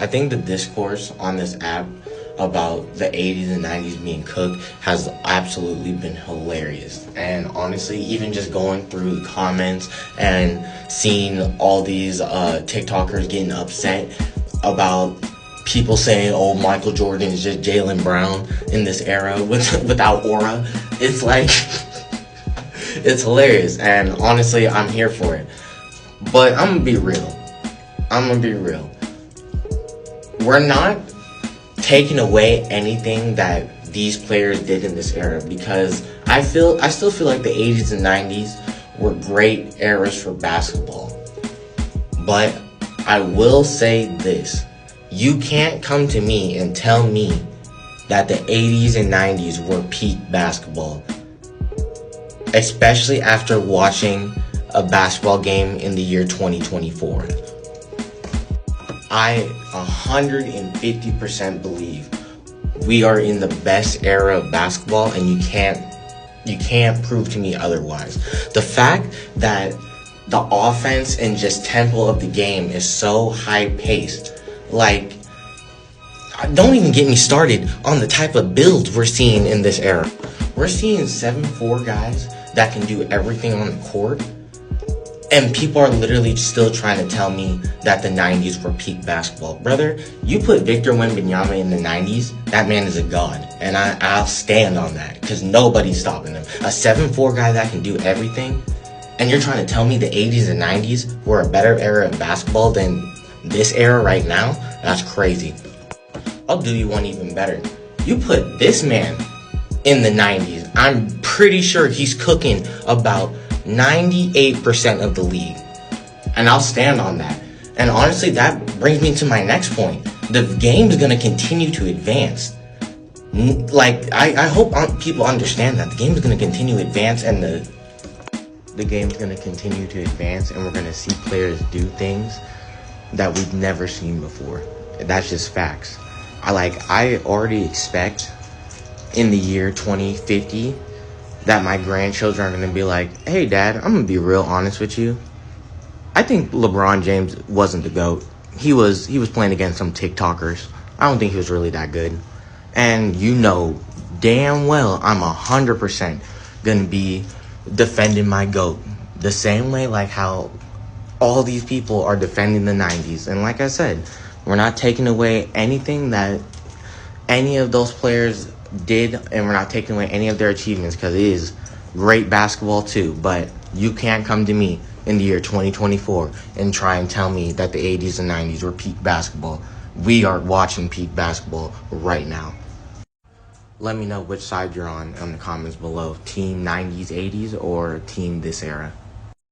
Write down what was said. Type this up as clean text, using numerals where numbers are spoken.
I think the discourse on this app about the 80s and 90s being cooked has absolutely been hilarious. And honestly, even just going through the comments and seeing all these TikTokers getting upset about people saying, oh, Michael Jordan is just Jaylen Brown in this era without aura, it's like, it's hilarious. And honestly, I'm here for it. But I'm gonna be real. We're not taking away anything that these players did in this era, because I still feel like the 80s and 90s were great eras for basketball. But I will say this. You can't come to me and tell me that the 80s and 90s were peak basketball, especially after watching a basketball game in the year 2024. I 150% believe we are in the best era of basketball, and you can't prove to me otherwise. The fact that the offense and just tempo of the game is so high paced, like, don't even get me started on the type of builds we're seeing in this era. We're seeing 7'4" guys that can do everything on the court. And people are literally still trying to tell me that the 90s were peak basketball. Brother, you put Victor Wembanyama in the 90s, that man is a god. And I'll stand on that, because nobody's stopping him. A 7'4" guy that can do everything, and you're trying to tell me the 80s and 90s were a better era of basketball than this era right now? That's crazy. I'll do you one even better. You put this man in the 90s, I'm pretty sure he's cooking about 98% of the league. And I'll stand on that. And honestly, that brings me to my next point. The game's going to continue to advance. Like, I hope people understand that. The game's going to continue to advance, and the game's going to continue to advance, and we're going to see players do things that we've never seen before. That's just facts. I already expect in the year 2050 that my grandchildren are going to be like, hey, Dad, I'm going to be real honest with you. I think LeBron James wasn't the GOAT. He was playing against some TikTokers. I don't think he was really that good. And you know damn well I'm 100% going to be defending my GOAT. The same way like how all these people are defending the 90s. And like I said, we're not taking away anything that any of those players did, and we're not taking away any of their achievements, because it is great basketball too. But you can't come to me in the year 2024 and try and tell me that the 80s and 90s were peak basketball. We are watching peak basketball right now. Let me know which side you're on in the comments below. Team 90s, 80s, or team this era.